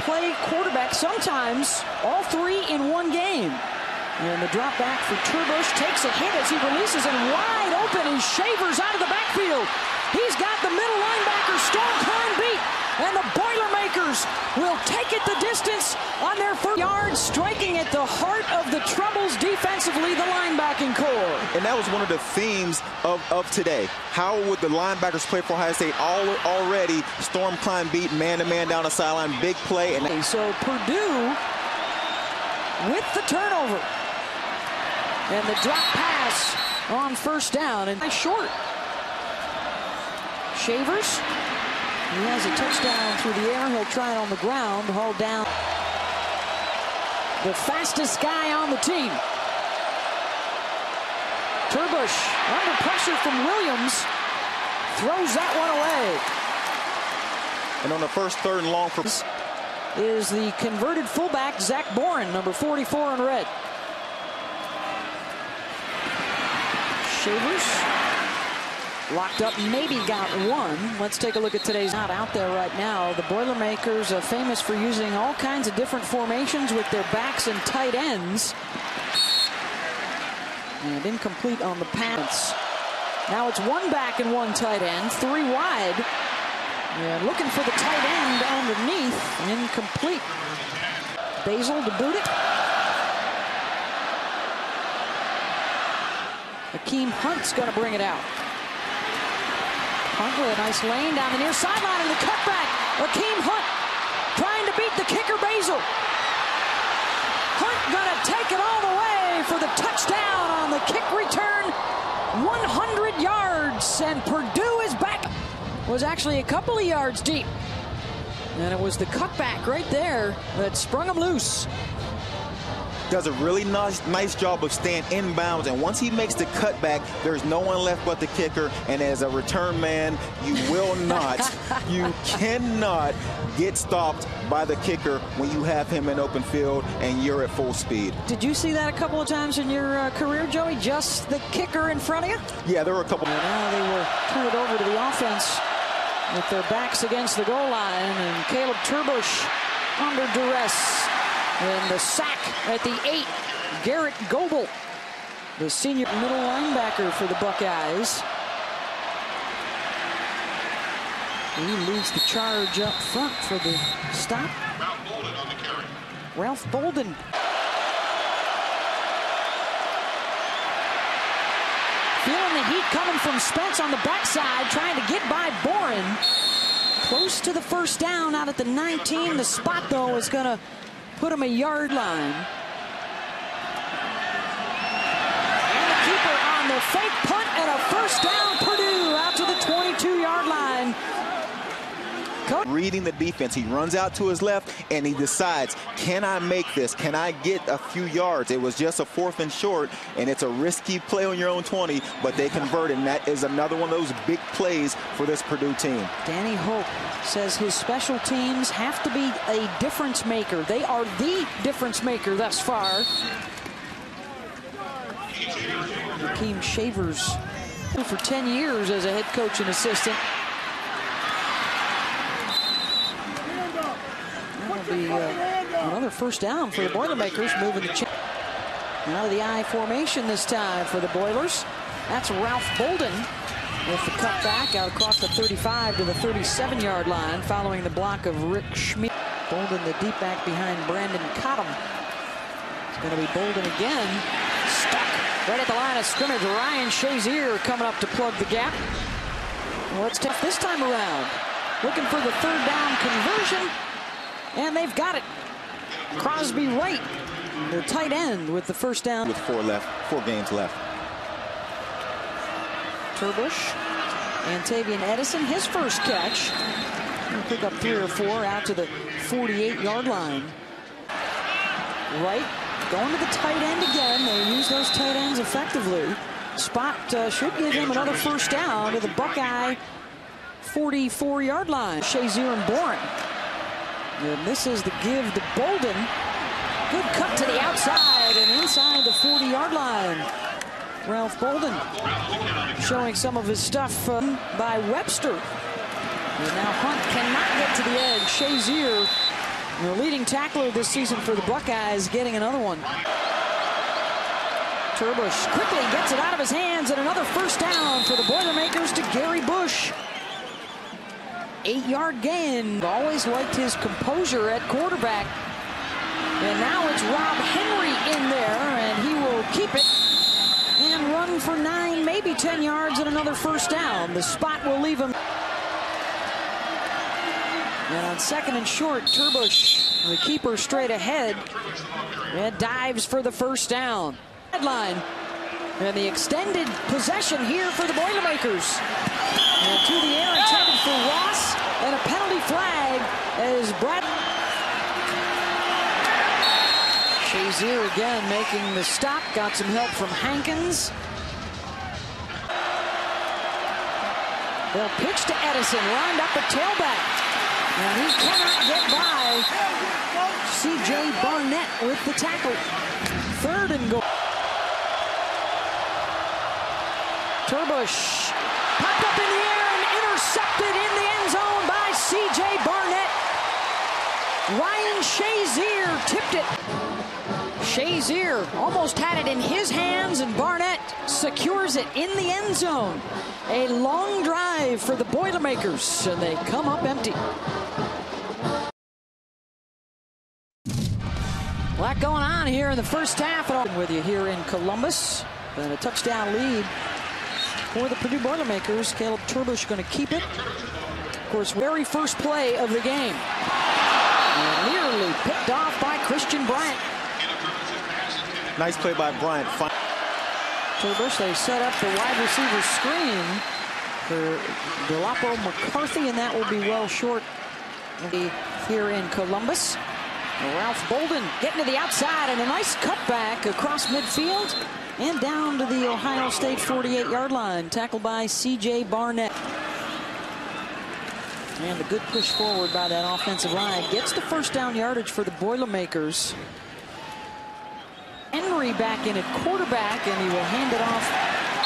play quarterback, sometimes all three in one game. And the drop back for Turbush takes a hit as he releases, and wide open is Shavers out of the backfield. He's got the middle linebacker Storm Klein beat, and the Boilermakers will take it the distance on their first yard, striking at the heart of the troubles defensively, the linebacking core. And that was one of the themes of today. How would the linebackers play for Ohio State? Already, Storm Klein beat man-to-man down the sideline, big play. And so Purdue with the turnover. And the drop pass on first down, and short. Shavers, he has a touchdown through the air. He'll try it on the ground, hauled down. The fastest guy on the team. Turbush under pressure from Williams, throws that one away. And on the first third and long for is the converted fullback Zach Boren, number 44 in red. Shavers locked up, maybe got one. Let's take a look at today's not out there right now. The Boilermakers are famous for using all kinds of different formations with their backs and tight ends. And incomplete on the pass. Now it's one back and one tight end, three wide. And looking for the tight end underneath, incomplete. Basil to boot it. Akeem Hunt's going to bring it out. Hunt with a nice lane down the near sideline, and the cutback. Akeem Hunt trying to beat the kicker Basil. Hunt going to take it all the way for the touchdown on the kick return. 100 yards, and Purdue is back. Was actually a couple of yards deep. And it was the cutback right there that sprung him loose. Does a really nice job of staying inbounds, and once he makes the cutback, there's no one left but the kicker. And as a return man, you will not, you cannot get stopped by the kicker when you have him in open field and you're at full speed. Did you see that a couple of times in your career, Joey? Just the kicker in front of you? Yeah, there were a couple. And now they will turn it over to the offense with their backs against the goal line, and Caleb Turbush under duress. And the sack at the 8, Garrett Goebel, the senior middle linebacker for the Buckeyes. He leads the charge up front for the stop. Ralph Bolden. Feeling the heat coming from Spence on the backside, trying to get by Boren. Close to the first down out at the 19. The spot, though, is going to put him a yard line. And the keeper on the fake punt, and a first down. Purdue out to the 22-yard line. Reading the defense, he runs out to his left and he decides, can I make this? Can I get a few yards? It was just a 4th and short, and it's a risky play on your own 20, but they converted, and that is another one of those big plays for this Purdue team. Danny Hope says his special teams have to be a difference maker. They are the difference maker thus far. Akeem Shavers for 10 years as a head coach and assistant. Be another first down for the Boilermakers, moving the chain. Out of the I formation this time for the Boilers. That's Ralph Bolden with the cutback out across the 35 to the 37-yard line, following the block of Rick Schmidt. Bolden, the deep back behind Brandon Cottom. It's going to be Bolden again. Stuck right at the line of scrimmage. Ryan Shazier coming up to plug the gap. Well, it's tough this time around. Looking for the third down conversion. And they've got it. Crosby Wright, the tight end, with the first down. With 4 games left. Turbush, Antavian Edison, his first catch. He'll pick up 3 or 4 out to the 48-yard line. Wright going to the tight end again. They use those tight ends effectively. Spot should give him another first down to the Buckeye 44-yard line. Shazier and Boren. And this is the give to Bolden. Good cut to the outside and inside the 40-yard line. Ralph Bolden showing some of his stuff by Webster. And now Hunt cannot get to the edge. Shazier The leading tackler this season for the Buckeyes getting another one. Turbush quickly gets it out of his hands, and another first down for the Boilermakers to Gary Bush. 8-yard gain. Always liked his composure at quarterback. And now it's Rob Henry in there, and he will keep it and run for 9, maybe 10 yards and another first down. The spot will leave him. And on second and short, Turbush, the keeper straight ahead, and dives for the first down. Headline. And the extended possession here for the Boilermakers. And to the air intended for Ross, and a penalty flag as Brad. Shazier again making the stop. Got some help from Hankins. They'll pitch to Edison, lined up at tailback. And he cannot get by. C.J. Barnett with the tackle. Third and goal. Turbush popped up in the air and intercepted in the end zone by C.J. Barnett. Ryan Shazier tipped it. Shazier almost had it in his hands, and Barnett secures it in the end zone. A long drive for the Boilermakers, and they come up empty. A lot going on here in the first half. With you here in Columbus, and a touchdown lead for the Purdue Boilermakers. Caleb Turbush going to keep it. Of course, very first play of the game. And nearly picked off by Christian Bryant. Nice play by Bryant. Turbush, they set up the wide receiver screen for Delapo McCarthy, and that will be well short here in Columbus. Ralph Bolden getting to the outside, and a nice cutback across midfield and down to the Ohio State 48-yard line. Tackled by C.J. Barnett. And the good push forward by that offensive line gets the first down yardage for the Boilermakers. Henry back in at quarterback, and he will hand it off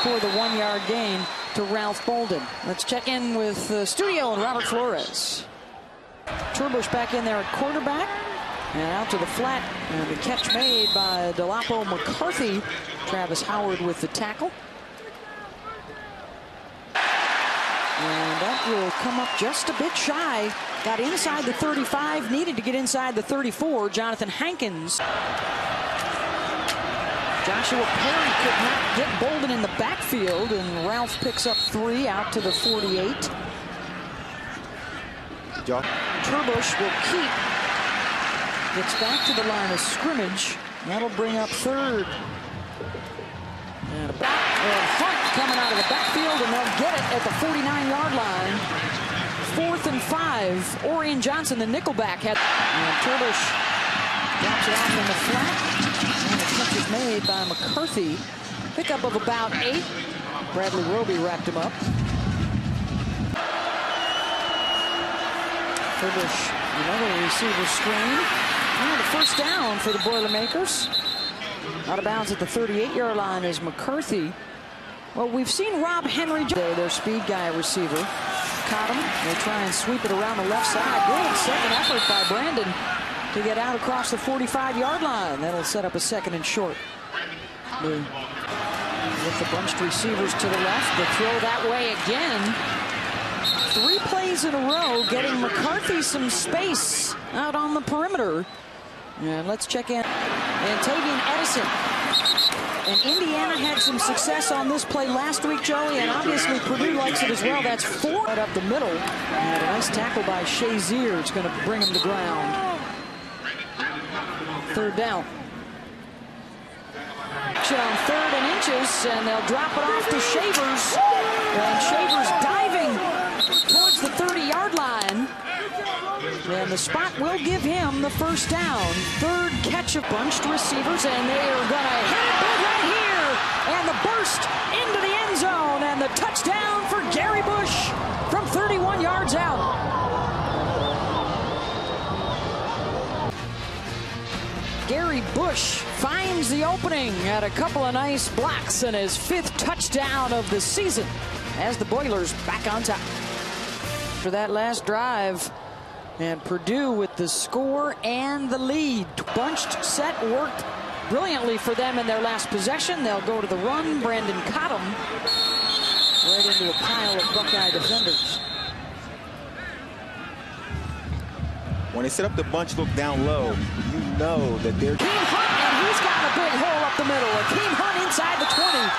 for the 1-yard gain to Ralph Bolden. Let's check in with the studio and Robert Flores. Turbush back in there at quarterback. And out to the flat, and the catch made by Delapo McCarthy. Travis Howard with the tackle. And that will come up just a bit shy. Got inside the 35, needed to get inside the 34. Jonathan Hankins. Joshua Perry could not get Bolden in the backfield, and Ralph picks up 3 out to the 48. Turbush will keep. Gets back to the line of scrimmage. That'll bring up third. And Hunt coming out of the backfield, and they'll get it at the 49-yard line. 4th and 5. Orion Johnson, the nickelback, had. And Turbush drops it off in the flat. And the catch is made by McCarthy. Pickup of about 8. Bradley Roby wrapped him up. Turbush, another receiver screen. And a first down for the Boilermakers. Out of bounds at the 38-yard line is McCarthy. Well, we've seen Rob Henry, their speed guy receiver. Caught him. They try and sweep it around the left side. Good second effort by Brandon to get out across the 45-yard line. That'll set up a second and short. With the bunched receivers to the left, the throw that way again. 3 plays in a row, getting McCarthy some space out on the perimeter. And let's check in. And Tavian Edison. And Indiana had some success on this play last week, Joey, and obviously Purdue likes it as well. That's 4 right up the middle. And a nice tackle by Shazier. It's going to bring him to ground. Third down. Action on 3rd and inches, and they'll drop it off to Shavers. And Shavers diving towards the 30-yard line. And the spot will give him the first down. 3rd catch of bunched receivers, and they are going to hit it big right here. And the burst into the end zone, and the touchdown for Gary Bush from 31 yards out. Gary Bush finds the opening at a couple of nice blocks and his 5th touchdown of the season as the Boilers back on top. For that last drive, And Purdue with the score and the lead. Bunched set worked brilliantly for them in their last possession. They'll go to the run. Brandon Cottom right into a pile of Buckeye defenders. When they set up the bunch look down low, you know that they're... Akeem Hunt, and he's got a big hole up the middle. Akeem Hunt inside the 20.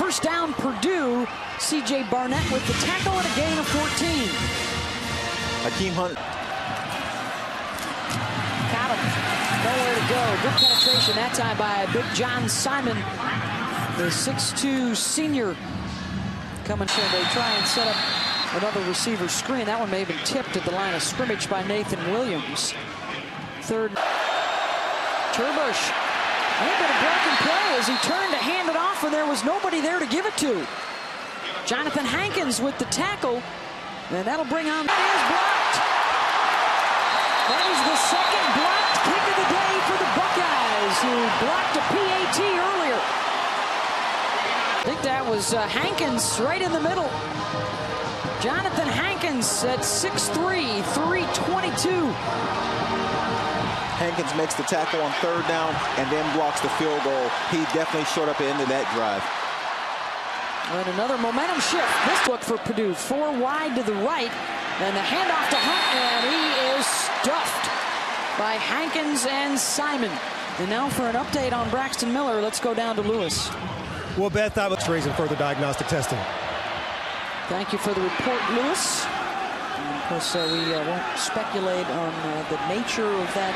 First down, Purdue. C.J. Barnett with the tackle and a gain of 14. Akeem Hunt. Cottom, nowhere to go. Good penetration that time by Big John Simon, the 6'2 senior. Coming, so they try and set up another receiver screen. That one may have been tipped at the line of scrimmage by Nathan Williams. Third. Turbush. A little bit of broken play as he turned to hand it off, and there was nobody there to give it to. Jonathan Hankins with the tackle, and that'll bring on. That is blocked. That is the second blocked kick of the day for the Buckeyes, who blocked a PAT earlier. I think that was Hankins right in the middle. Jonathan Hankins at 6'3", 322. Hankins makes the tackle on third down and then blocks the field goal. He definitely showed up at the end of that drive. And another momentum shift. This look for Purdue. 4 wide to the right. And the handoff to Hunt, and he is stuffed by Hankins and Simon. And now for an update on Braxton Miller, let's go down to Lewis. Well, Beth, I was raising further diagnostic testing. Thank you for the report, Lewis. And of course, we won't speculate on the nature of that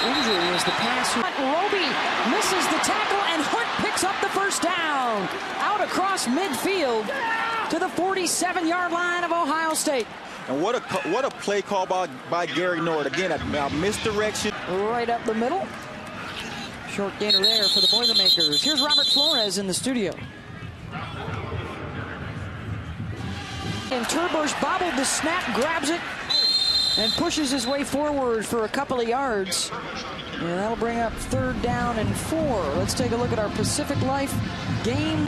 injury as the pass. Roby misses the tackle, and Hunt picks up the first down. Out across midfield to the 47-yard line of Ohio State. And what a play call by Gary Nord. Again, a misdirection. Right up the middle. Short gainer there for the Boilermakers. Here's Robert Flores in the studio. And Turbush bobbled the snap, grabs it, and pushes his way forward for a couple of yards. And that'll bring up third down and 4. Let's take a look at our Pacific Life game.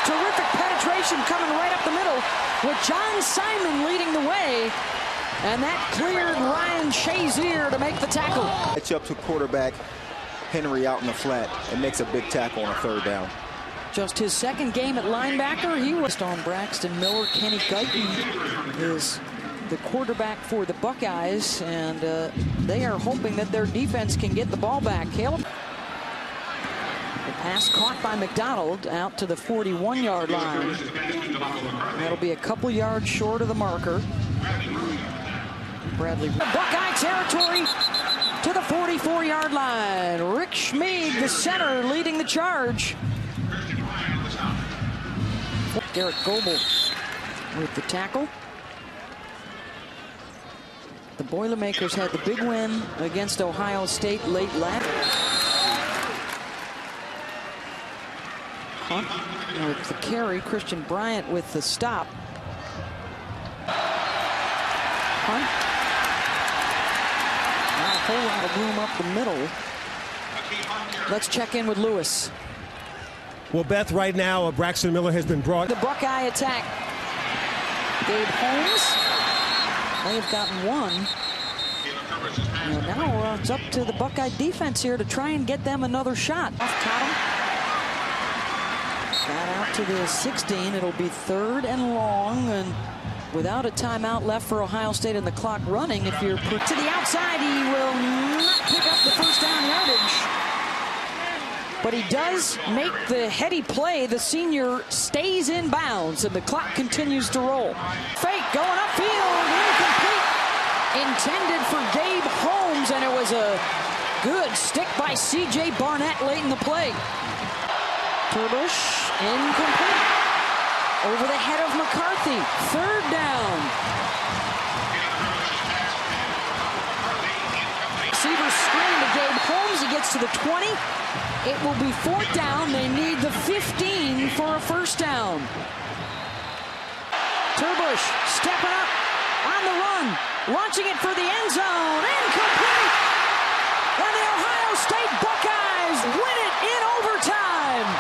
Terrific penetration coming right up the middle with John Simon leading the way. And that cleared Ryan Shazier to make the tackle. Catch up to quarterback Henry out in the flat and makes a big tackle on a third down. Just his second game at linebacker. He was on Braxton Miller. Kenny Guyton is the quarterback for the Buckeyes, and they are hoping that their defense can get the ball back. Caleb. The pass caught by McDonald out to the 41-yard line. That'll be a couple yards short of the marker. Bradley. Buckeye territory to the 44-yard line. Rick Schmeig, the center, leading the charge. Garrett Goebel with the tackle. The Boilermakers had the big win against Ohio State late last. Hunt with the carry. Christian Bryant with the stop. Hunt. Not a whole lot of room up the middle. Let's check in with Lewis. Well, Beth, right now, Braxton Miller has been brought. The Buckeye attack. Gabe Holmes. They have gotten 1. And now it's up to the Buckeye defense here to try and get them another shot. Cottom. Got out to the 16. It'll be third and long, and without a timeout left for Ohio State and the clock running, if you're to the outside, he will not pick up the first down yardage. But he does make the heady play. The senior stays in bounds, and the clock continues to roll. Fake going upfield, incomplete. Intended for Gabe Holmes, and it was a good stick by C.J. Barnett late in the play. Turbush, incomplete. Over the head of McCarthy. Third down. Receiver screen to Gabe Holmes. He gets to the 20. It will be fourth down. They need the 15 for a first down. Turbush stepping up on the run, launching it for the end zone. Incomplete. And the Ohio State Buckeyes win it in overtime.